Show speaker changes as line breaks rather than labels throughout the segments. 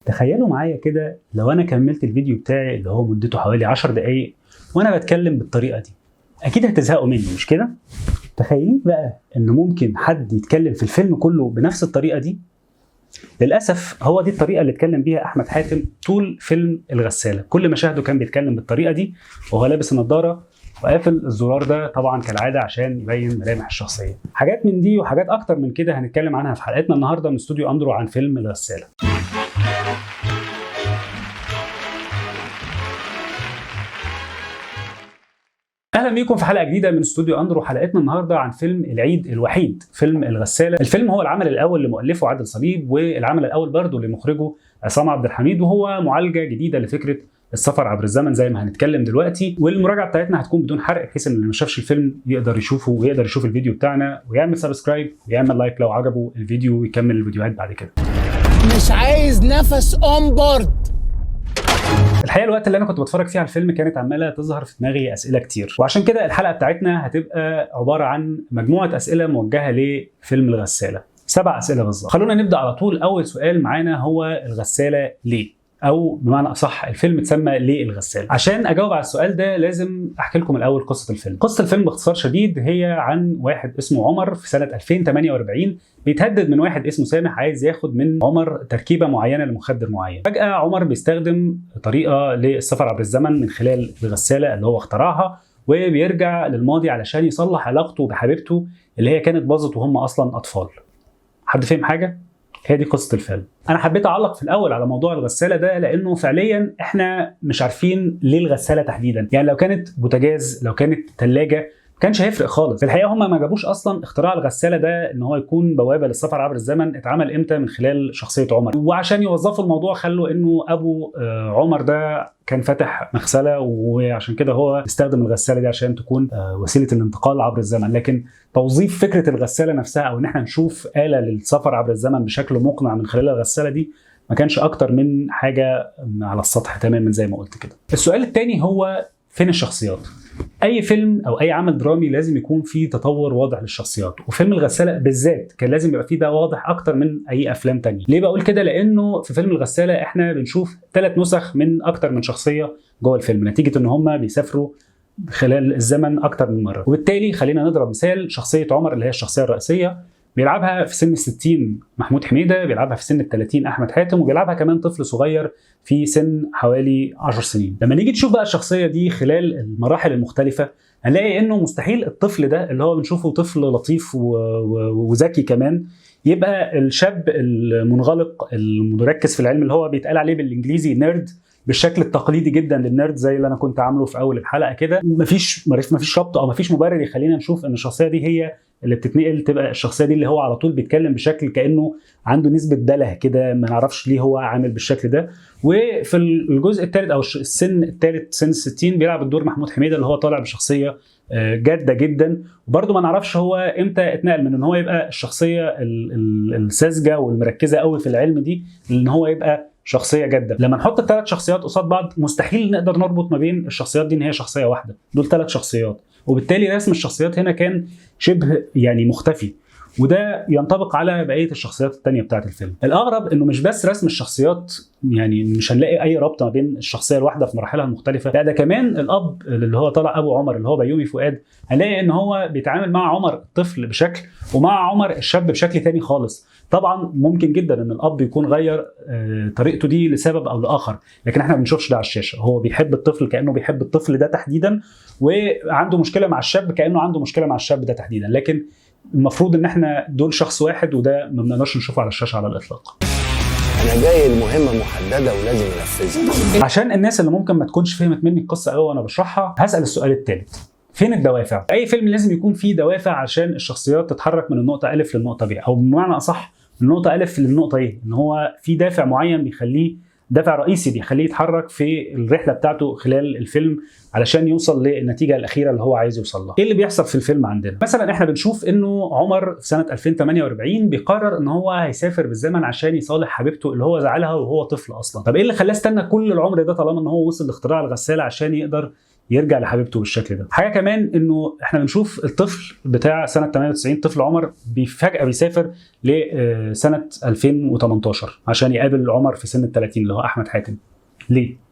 تخيلوا معايا كده لو انا كملت الفيديو بتاعي اللي هو مدته حوالي 10 دقايق وانا بتكلم بالطريقه دي، اكيد هتزهقوا مني مش كده؟ تخيلين بقى ان ممكن حد يتكلم في الفيلم كله بنفس الطريقه دي؟ للاسف هو دي الطريقه اللي اتكلم بيها احمد حاتم طول فيلم الغساله، كل مشاهده كان بيتكلم بالطريقه دي وهو لابس النضاره وقافل الزرار ده طبعا كالعاده عشان يبين ملامح الشخصيه. حاجات من دي وحاجات اكتر من كده هنتكلم عنها في حلقتنا النهارده من استوديو اندرو عن فيلم الغساله. اهلا بيكم في حلقه جديده من استوديو اندرو. حلقتنا النهارده عن فيلم العيد الوحيد، فيلم الغساله. الفيلم هو العمل الاول لمؤلفه عادل صليب، والعمل الاول برضه لمخرجه عصام عبد الحميد، وهو معالجه جديده لفكره السفر عبر الزمن زي ما هنتكلم دلوقتي. والمراجعه بتاعتنا هتكون بدون حرق بحيث ان اللي ما شافش الفيلم يقدر يشوفه ويقدر يشوف الفيديو بتاعنا ويعمل سبسكرايب ويعمل لايك لو عجبه الفيديو ويكمل الفيديوهات بعد كده.
مش عايز نفس اون بورد.
الحقيقه الوقت اللي انا كنت بتفرج فيه على الفيلم كانت عماله تظهر في دماغي اسئله كتير، وعشان كده الحلقه بتاعتنا هتبقى عباره عن مجموعه اسئله موجهه لفيلم الغساله، 7 اسئله بالظبط. خلونا نبدا على طول. اول سؤال معانا هو الغساله ليه؟ او بمعنى اصح الفيلم اتسمى ليه الغساله؟ عشان اجاوب على السؤال ده لازم احكي لكم الاول قصه الفيلم. قصه الفيلم باختصار شديد هي عن واحد اسمه عمر في سنه 2048 بيتهدد من واحد اسمه سامح عايز ياخد من عمر تركيبه معينه لمخدر معين. فجاه عمر بيستخدم طريقه للسفر عبر الزمن من خلال الغساله اللي هو اخترعها، وبيرجع للماضي علشان يصلح علاقته بحبيبته اللي هي كانت باظت وهم اصلا اطفال. حد فهم حاجه؟ هي دي قصه الفيلم. انا حبيت اعلق في الاول على موضوع الغساله ده لانه فعليا احنا مش عارفين ليه الغساله تحديدا. يعني لو كانت بوتاجاز، لو كانت ثلاجه، ما كانش هيفرق خالص. في الحقيقه هم ما جابوش اصلا اختراع الغساله ده ان هو يكون بوابه للسفر عبر الزمن اتعمل امتى من خلال شخصيه عمر. وعشان يوظفوا الموضوع خلوا انه ابو عمر ده كان فاتح مغسله، وعشان كده هو استخدم الغساله دي عشان تكون وسيله الانتقال عبر الزمن. لكن توظيف فكره الغساله نفسها او ان احنا نشوف آلة للسفر عبر الزمن بشكل مقنع من خلال الغساله دي ما كانش اكتر من حاجه على السطح تماما زي ما قلت كده. السؤال الثاني هو فين الشخصيات؟ اي فيلم او اي عمل درامي لازم يكون فيه تطور واضح للشخصيات، وفيلم الغساله بالذات كان لازم يبقى فيه ده واضح اكتر من اي افلام تانية. ليه بقول كده؟ لانه في فيلم الغساله احنا بنشوف 3 نسخ من اكتر من شخصيه جوه الفيلم نتيجه ان هم بيسافروا خلال الزمن اكتر من مره. وبالتالي خلينا نضرب مثال، شخصيه عمر اللي هي الشخصيه الرئيسيه بيلعبها في سن ال60 محمود حميده، بيلعبها في سن ال30 احمد حاتم، وبيلعبها كمان طفل صغير في سن حوالي 10 سنين. لما نيجي نشوف بقى الشخصيه دي خلال المراحل المختلفه هنلاقي انه مستحيل الطفل ده اللي هو بنشوفه طفل لطيف وذكي كمان يبقى الشاب المنغلق المركز في العلم اللي هو بيتقال عليه بالانجليزي نيرد بالشكل التقليدي جدا للنيرد زي اللي انا كنت عامله في اول الحلقه كده. مفيش ربط او مفيش مبرر يخلينا نشوف ان الشخصيه دي هي اللي بتتنقل تبقى الشخصيه دي اللي هو على طول بيتكلم بشكل كانه عنده نسبه بله كده، ما نعرفش ليه هو عامل بالشكل ده. وفي الجزء الثالث او السن الثالث سن ال60 بيلعب الدور محمود حميده اللي هو طالع بشخصيه جاده جدا، وبرده ما نعرفش هو امتى اتنقل من ان هو يبقى الشخصيه الساذجه والمركزه قوي في العلم دي ان هو يبقى شخصيه جاده. لما نحط ال3 شخصيات قصاد بعض مستحيل نقدر نربط ما بين الشخصيات دي ان هي شخصيه واحده، دول 3 شخصيات، وبالتالي رسم الشخصيات هنا كان شبه يعني مختفي، وده ينطبق على بقيه الشخصيات الثانيه بتاعه الفيلم. الاغرب انه مش بس رسم الشخصيات، يعني مش هنلاقي اي ربط ما بين الشخصيه الواحده في مراحلها المختلفه، لا ده كمان الاب اللي هو طلع ابو عمر اللي هو بيومي فؤاد هنلاقي ان هو بيتعامل مع عمر الطفل بشكل ومع عمر الشاب بشكل ثاني خالص. طبعا ممكن جدا ان الاب يكون غير طريقته دي لسبب او لاخر، لكن احنا ما بنشوفش ده على الشاشه. هو بيحب الطفل كانه بيحب الطفل ده تحديدا، وعنده مشكله مع الشاب كانه عنده مشكله مع الشاب ده تحديدا، لكن المفروض ان احنا دول شخص واحد، وده ما بنقدرش نشوفه على الشاشه على الاطلاق.
انا جاي المهمه محدده ولازم انفذها.
عشان الناس اللي ممكن ما تكونش فهمت مني القصه قوي وانا بشرحها هسال السؤال الثالث، فين الدوافع؟ اي فيلم لازم يكون فيه دوافع عشان الشخصيات تتحرك من النقطه الف للنقطه ب، او بمعنى اصح من النقطه الف للنقطه ايه، ان هو في دافع معين بيخليه دافع رئيسي بيخليه يتحرك في الرحله بتاعته خلال الفيلم علشان يوصل للنتيجه الاخيره اللي هو عايز يوصل لها. ايه اللي بيحصل في الفيلم عندنا؟ مثلا احنا بنشوف انه عمر في سنه 2048 بيقرر ان هو هيسافر بالزمن عشان يصالح حبيبته اللي هو زعلها وهو طفل اصلا. طب ايه اللي خلاه استنى كل العمر ده طالما ان هو وصل لاختراع الغساله عشان يقدر يرجع لحبيبته بالشكل ده. حاجه كمان انه احنا بنشوف الطفل بتاع سنه 98 طفل عمر فجاه بيسافر لسنه 2018 عشان يقابل عمر في سن ال 30 اللي هو احمد حاتم. ليه؟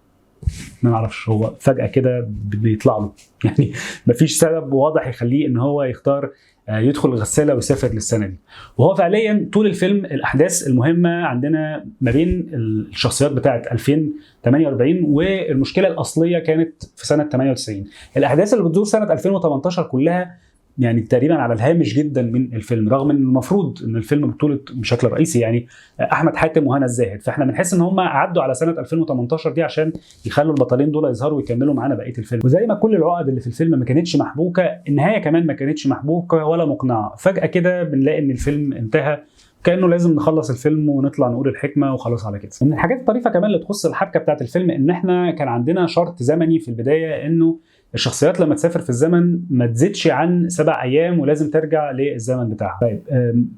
ما نعرفش، هو فجاه كده بيطلع له يعني مفيش سبب واضح يخليه ان هو يختار يدخل الغساله ويسافر للسنه دي. وهو فعليا طول الفيلم الاحداث المهمه عندنا ما بين الشخصيات بتاعه 2048 والمشكله الاصليه كانت في سنه 98. الاحداث اللي بتدور سنه 2018 كلها يعني تقريبا على الهامش جدا من الفيلم، رغم ان المفروض ان الفيلم بطوله بشكل رئيسي يعني احمد حاتم وهنا الزاهد، فاحنا بنحس ان هم عدوا على سنه 2018 دي عشان يخلوا البطلين دول يظهروا ويكملوا معانا بقيه الفيلم. وزي ما كل العقد اللي في الفيلم ما كانتش محبوكه، النهايه كمان ما كانتش محبوكه ولا مقنعه. فجاه كده بنلاقي ان الفيلم انتهى كانه لازم نخلص الفيلم ونطلع نقول الحكمه وخلاص على كده. ومن الحاجات الطريفه كمان اللي تخص الحبكه بتاعه الفيلم ان احنا كان عندنا شرط زمني في البدايه انه الشخصيات لما تسافر في الزمن ما تزيدش عن 7 ايام ولازم ترجع للزمن بتاعها. طيب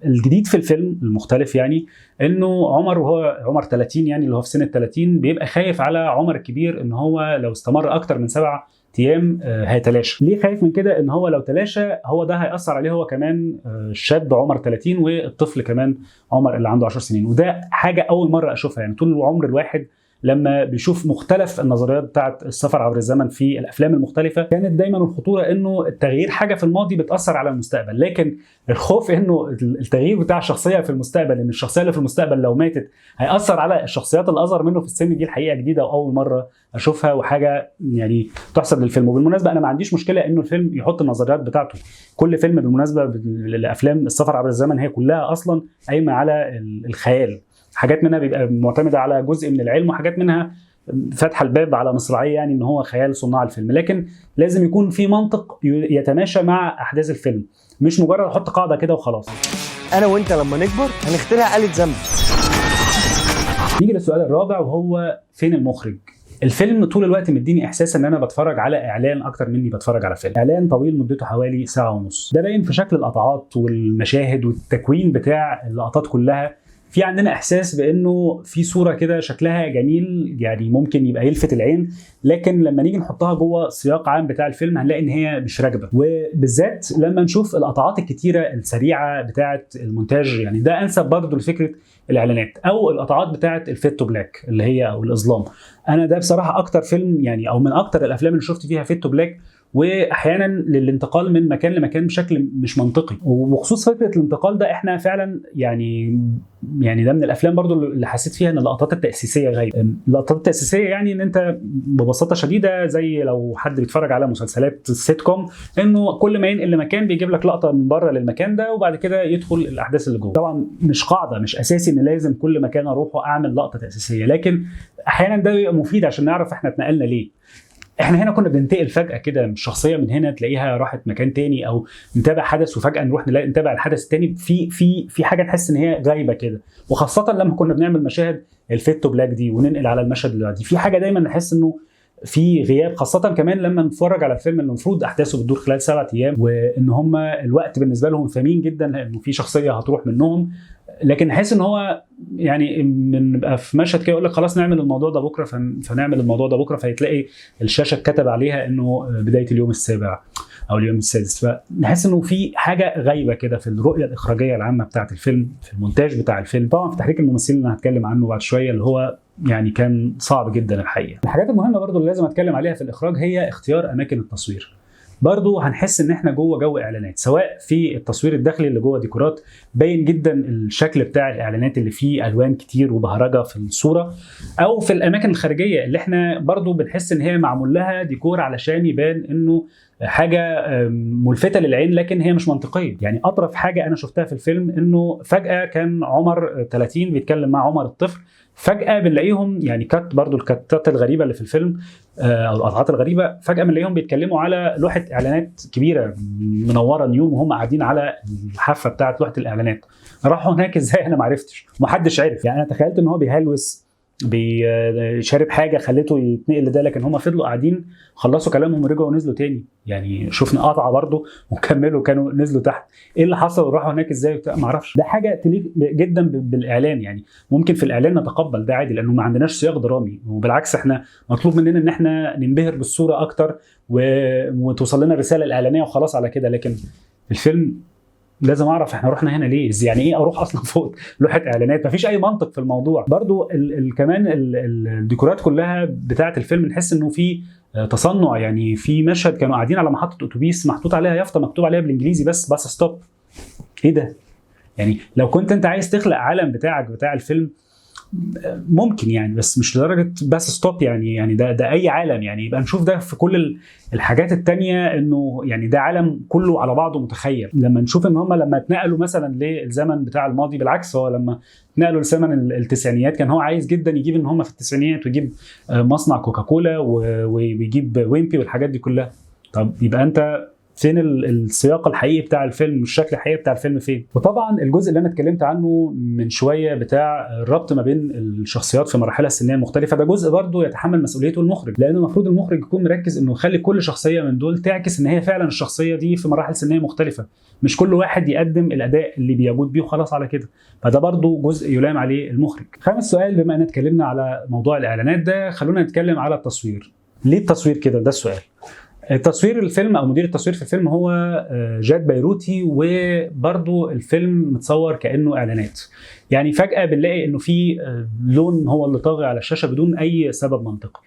الجديد في الفيلم المختلف يعني انه عمر وهو عمر 30 يعني اللي هو في سن ال 30 بيبقى خايف على عمر الكبير ان هو لو استمر اكتر من 7 ايام هيتلاشى. ليه خايف من كده؟ ان هو لو تلاشى هو ده هيأثر عليه هو كمان الشاب عمر 30 والطفل كمان عمر اللي عنده 10 سنين. وده حاجه اول مره اشوفها يعني طول عمر الواحد لما بيشوف مختلف النظريات بتاعت السفر عبر الزمن في الافلام المختلفه كانت دايما الخطوره انه التغيير حاجه في الماضي بتاثر على المستقبل، لكن الخوف انه التغيير بتاع الشخصيه في المستقبل ان الشخصيه اللي في المستقبل لو ماتت هياثر على الشخصيات اللي اصغر منه في السن، دي الحقيقه جديده واول مره اشوفها وحاجه يعني تحسب للفيلم. وبالمناسبه انا ما عنديش مشكله انه الفيلم يحط النظريات بتاعته، كل فيلم بالمناسبه الافلام السفر عبر الزمن هي كلها اصلا قايمه على الخيال، حاجات منها بيبقى معتمده على جزء من العلم وحاجات منها فتح الباب على مصراعيه يعني ان هو خيال صناع الفيلم، لكن لازم يكون في منطق يتماشى مع احداث الفيلم، مش مجرد احط قاعده كده وخلاص.
انا وانت لما نكبر هنخترع آلة زمن.
نيجي للسؤال الرابع وهو فين المخرج؟ الفيلم طول الوقت مديني احساس ان انا بتفرج على اعلان اكتر مني بتفرج على فيلم. اعلان طويل مدته حوالي 1.5 ساعة، ده باين في شكل القطعات والمشاهد والتكوين بتاع اللقطات كلها. في عندنا احساس بانه في صوره كده شكلها جميل يعني ممكن يبقى يلفت العين، لكن لما نيجي نحطها جوه سياق عام بتاع الفيلم هنلاقي ان هي مش راكبه. وبالذات لما نشوف القطعات الكتيره السريعه بتاعه المونتاج، يعني ده انسب برضه لفكره الاعلانات، او القطعات بتاعه الفيت تو بلاك اللي هي او الاظلام. انا ده بصراحه اكتر فيلم يعني او من اكتر الافلام اللي شفت فيها فيت تو بلاك، واحيانا للانتقال من مكان لمكان بشكل مش منطقي. وبخصوص فكره الانتقال ده احنا فعلا يعني ده من الافلام برضو اللي حسيت فيها ان اللقطات التاسيسيه غايبه. اللقطات التاسيسيه يعني ان انت ببساطه شديده زي لو حد بيتفرج على مسلسلات سيت كوم انه كل ما ينقل لمكان بيجيب لك لقطه من بره للمكان ده وبعد كده يدخل الاحداث اللي جوه. طبعا مش قاعده، مش اساسي ان لازم كل مكان اروحه اعمل لقطه تاسيسيه، لكن احيانا ده بيبقى مفيد عشان نعرف احنا اتنقلنا ليه. احنا هنا كنا بننتقل فجاه كده من شخصيه من هنا تلاقيها راحت مكان تاني، او نتابع حدث وفجاه نروح نتابع الحدث التاني في حاجه نحس ان هي غايبه كده. وخاصه لما كنا بنعمل مشاهد الفيت تو بلاك دي وننقل على المشهد اللي بعديه، في حاجه دايما نحس انه في غياب، خاصه كمان لما نتفرج على فيلم اللي المفروض احداثه بتدور خلال 7 ايام وان هم الوقت بالنسبه لهم ثمين جدا لانه في شخصيه هتروح منهم، لكن نحس ان هو يعني نبقى في مشهد كده يقول لك خلاص نعمل الموضوع ده بكره فنعمل الموضوع ده بكره، فيتلاقي الشاشه اتكتب عليها انه بدايه اليوم السابع او اليوم السادس. فنحس انه في حاجه غايبه كده في الرؤيه الاخراجيه العامه بتاعه الفيلم، في المونتاج بتاع الفيلم، طبعا في تحريك الممثلين اللي هتكلم عنه بعد شويه اللي هو يعني كان صعب جدا الحقيقه. الحاجات المهمه برضو اللي لازم اتكلم عليها في الاخراج هي اختيار اماكن التصوير. برضو هنحس ان احنا جوه جو اعلانات، سواء في التصوير الداخلي اللي جوه ديكورات باين جدا الشكل بتاع الاعلانات اللي فيه الوان كتير وبهرجه في الصوره، او في الاماكن الخارجيه اللي احنا برضو بنحس ان هي معمول لها ديكور علشان يبان انه حاجه ملفته للعين لكن هي مش منطقيه. يعني اطرف حاجه انا شفتها في الفيلم انه فجاه كان عمر 30 بيتكلم مع عمر الطفل، فجأة بنلاقيهم يعني برضو الكاتات الغريبة اللي في الفيلم أو القطعات الغريبة، فجأة بنلاقيهم بيتكلموا على لوحة إعلانات كبيرة منورة نيوم وهم قاعدين على الحافة بتاعت لوحة الإعلانات. راحوا هناك إزاي أنا معرفتش، ومحدش عرف. يعني أنا تخيلت إن هو بيهلوس بيشارب حاجه خلته يتنقل لده، لكن هم فضلوا قاعدين خلصوا كلامهم ورجعوا ونزلوا تاني. يعني شفنا قطعه برضه وكملوا كانوا نزلوا تحت. ايه اللي حصل وراحوا هناك ازاي ما اعرفش. ده حاجه تليق جدا بالاعلان، يعني ممكن في الاعلان نتقبل ده عادي لانه ما عندناش سياق درامي، وبالعكس احنا مطلوب مننا ان احنا ننبهر بالصوره اكتر وتوصل لنا الرساله الاعلانيه وخلاص على كده. لكن الفيلم لازم اعرف احنا رحنا هنا ليه، يعني ايه اروح اصلا فوق لوحه اعلانات؟ مفيش اي منطق في الموضوع. برضو كمان الديكورات كلها بتاعه الفيلم نحس انه في تصنع. يعني في مشهد كانوا قاعدين على محطه اتوبيس محطوط عليها يافطه مكتوب عليها بالانجليزي بس باص ستوب. ايه ده؟ يعني لو كنت انت عايز تخلق عالم بتاعك بتاع الفيلم ممكن يعني، بس مش لدرجه بس ستوب. يعني ده اي عالم، يعني يبقى نشوف ده في كل الحاجات التانية، انه يعني ده عالم كله على بعضه متخيل. لما نشوف ان هم لما اتنقلوا مثلا للزمن بتاع الماضي، بالعكس هو لما اتنقلوا لزمن التسعينيات كان هو عايز جدا يجيب ان هم في التسعينيات ويجيب مصنع كوكاكولا ويجيب ويمبي والحاجات دي كلها. طب يبقى انت فين السياق الحقيقي بتاع الفيلم والشكل الحقيقي بتاع الفيلم فين؟ وطبعا الجزء اللي انا اتكلمت عنه من شويه بتاع الربط ما بين الشخصيات في مراحلها السنيه المختلفه، ده جزء برضه يتحمل مسؤوليته المخرج، لان المفروض المخرج يكون مركز انه يخلي كل شخصيه من دول تعكس ان هي فعلا الشخصيه دي في مراحل سنيه مختلفه، مش كل واحد يقدم الاداء اللي بيجود بيه وخلاص على كده. فده برضه جزء يلام عليه المخرج. خامس سؤال، بما ان اتكلمنا على موضوع الاعلانات ده، خلونا نتكلم على التصوير. ليه التصوير كده؟ ده السؤال. تصوير الفيلم او مدير التصوير في الفيلم هو جاد بيروتي، وبرضه الفيلم متصور كانه اعلانات. يعني فجاه بنلاقي انه في لون هو اللي طاغي على الشاشه بدون اي سبب منطقي.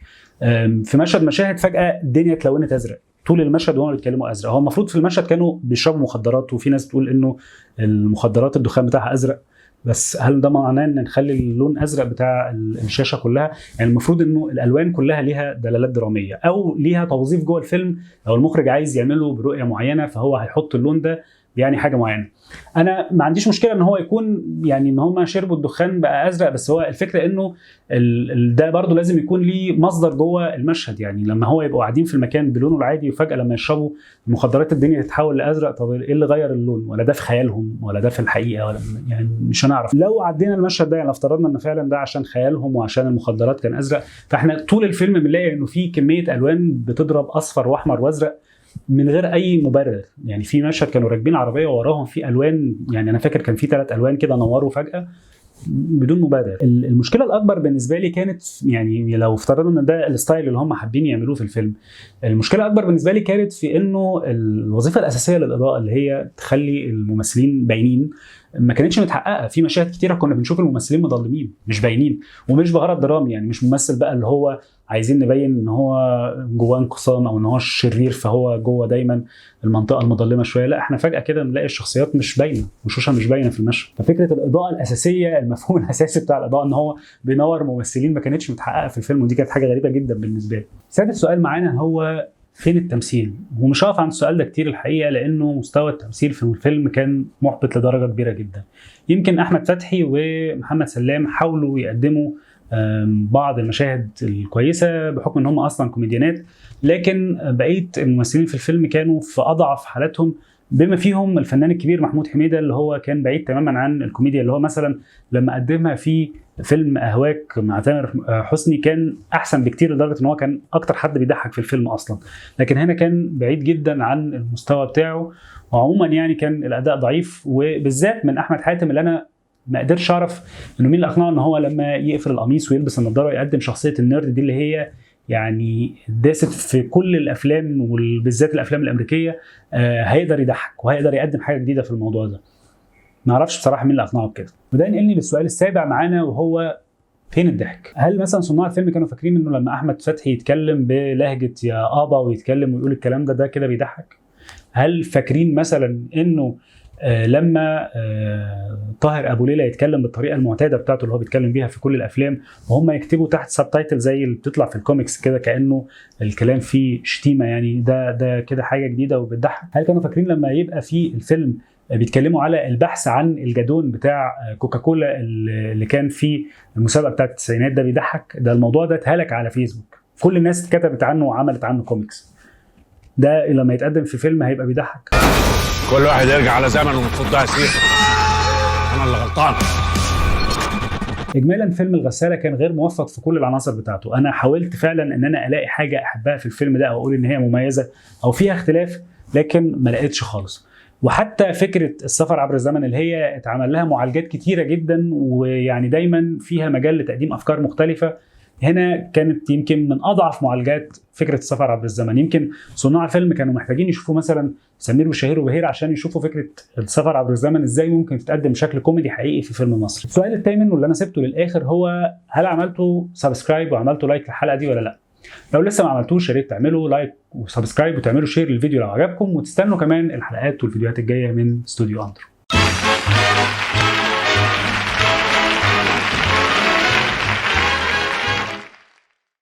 في مشاهد فجاه الدنيا اتلونت ازرق طول المشهد وهم بيتكلموا ازرق. هو المفروض في المشهد كانوا بيشربوا مخدرات، وفي ناس بتقول انه المخدرات الدخان بتاعها ازرق، بس هل ده معناه ان نخلي اللون ازرق بتاع الشاشه كلها؟ يعني المفروض انه الالوان كلها ليها دلالات دراميه او ليها توظيف جوه الفيلم. لو المخرج عايز يعمله برؤيه معينه فهو هيحط اللون ده يعني حاجه معينه. انا ما عنديش مشكله ان هو يكون يعني ان هم شربوا الدخان بقى ازرق، بس هو الفكره انه ده برضو لازم يكون ليه مصدر جوه المشهد. يعني لما هو يبقوا قاعدين في المكان بلونه العادي وفجاه لما يشربوا المخدرات الدنيا تتحول لازرق، طب ايه اللي غير اللون؟ ولا ده في خيالهم ولا ده في الحقيقه؟ ولا يعني مش هنعرف. لو عدينا المشهد ده يعني افترضنا ان فعلا ده عشان خيالهم وعشان المخدرات كان ازرق، فاحنا طول الفيلم بنلاقي انه في كميه الوان بتضرب اصفر واحمر وازرق من غير اي مبرر. يعني في مشهد كانوا راكبين عربيه ووراهم في الوان، يعني انا فاكر كان في 3 الوان كده نوروا فجاه بدون مبرر. المشكله الاكبر بالنسبه لي كانت يعني لو افترضنا ان ده الستايل اللي هم حابين يعملوه في الفيلم، المشكله الاكبر بالنسبه لي كانت في انه الوظيفه الاساسيه للاضاءه اللي هي تخلي الممثلين باينين ما كانتش متحققه. في مشاهد كتيره كنا بنشوف الممثلين مظلمين مش باينين، ومش بغرض درامي. يعني مش ممثل بقى اللي هو عايزين نبين ان هو جواه انقسام او ان هو شرير فهو جوه دايما المنطقه المظلمه شويه، لا احنا فجاه كده نلاقي الشخصيات مش باينه، وشوشها مش باينه في المشهد. ففكره الاضاءه الاساسيه، المفهوم الاساسي بتاع الاضاءه ان هو بينور ممثلين، ما كانتش متحققه في الفيلم، ودي كانت حاجه غريبه جدا بالنسبه لي. سادس سؤال معانا هو فين التمثيل؟ ومش هقف عند السؤال ده كتير الحقيقه، لانه مستوى التمثيل في الفيلم كان محبط لدرجه كبيره جدا. يمكن احمد فتحي ومحمد سلام حاولوا يقدموا بعض المشاهد الكويسه بحكم ان هم اصلا كوميديانات، لكن بقيه الممثلين في الفيلم كانوا في اضعف حالاتهم، بما فيهم الفنان الكبير محمود حميده اللي هو كان بعيد تماما عن الكوميديا. اللي هو مثلا لما قدمها في فيلم اهواك مع تامر حسني كان احسن بكتير، لدرجه ان هو كان اكتر حد بيضحك في الفيلم اصلا، لكن هنا كان بعيد جدا عن المستوى بتاعه. وعموما يعني كان الاداء ضعيف، وبالذات من احمد حاتم اللي انا ما قدرش اعرف انه مين اللي اقنعه ان هو لما يقفل القميص ويلبس النضاره ويقدم شخصيه النيرد دي اللي هي يعني داست في كل الافلام وبالذات الافلام الامريكيه، هيقدر يضحك وهيقدر يقدم حاجه جديده في الموضوع ده. ما اعرفش بصراحه مين اللي اقنعه بكده. وده ينقلني للسؤال السابع معانا، وهو فين الضحك؟ هل مثلا صناع الفيلم كانوا فاكرين انه لما احمد فتحي يتكلم بلهجه يا ابا ويتكلم ويقول الكلام ده كده بيضحك؟ هل فاكرين مثلا انه لما طاهر ابو ليلى يتكلم بالطريقه المعتاده بتاعته اللي هو بيتكلم بيها في كل الافلام، وهم يكتبوا تحت سبتايتل زي اللي بتطلع في الكوميكس كده كانه الكلام فيه شتيمه، يعني ده كده حاجه جديده وبتضحك؟ هل كانوا فاكرين لما يبقى في الفيلم بيتكلموا على البحث عن الجدون بتاع كوكاكولا اللي كان في المسابقه بتاعت التسعينات ده بيضحك؟ ده الموضوع ده اتهلك على فيسبوك، كل الناس كتبت عنه وعملت عنه كوميكس. ده لما يتقدم في فيلم هيبقى بيضحك؟
كل واحد يرجع على زمنه ومفضها سير. انا اللي غلطان.
اجمالا فيلم الغساله كان غير موفق في كل العناصر بتاعته. انا حاولت فعلا ان انا الاقي حاجه احبها في الفيلم ده او اقول ان هي مميزه او فيها اختلاف، لكن ما لقيتش خالص. وحتى فكره السفر عبر الزمن اللي هي اتعمل لها معالجات كتيره جدا، ويعني دايما فيها مجال لتقديم افكار مختلفه، هنا كانت يمكن من اضعف معالجات فكره السفر عبر الزمن. يمكن صناع الفيلم كانوا محتاجين يشوفوا مثلا سمير وشهير وبهير عشان يشوفوا فكره السفر عبر الزمن ازاي ممكن تتقدم بشكل كوميدي حقيقي في فيلم مصري. السؤال الثامن واللي انا سبته للاخر هو هل عملتوا سبسكرايب وعملتوا لايك للحلقه دي ولا لا؟ لو لسه ما عملتوش يا ريت تعملوا لايك وسبسكرايب وتعملوا شير للفيديو لو عجبكم، وتستنوا كمان الحلقات والفيديوهات الجايه من استوديو اندرو.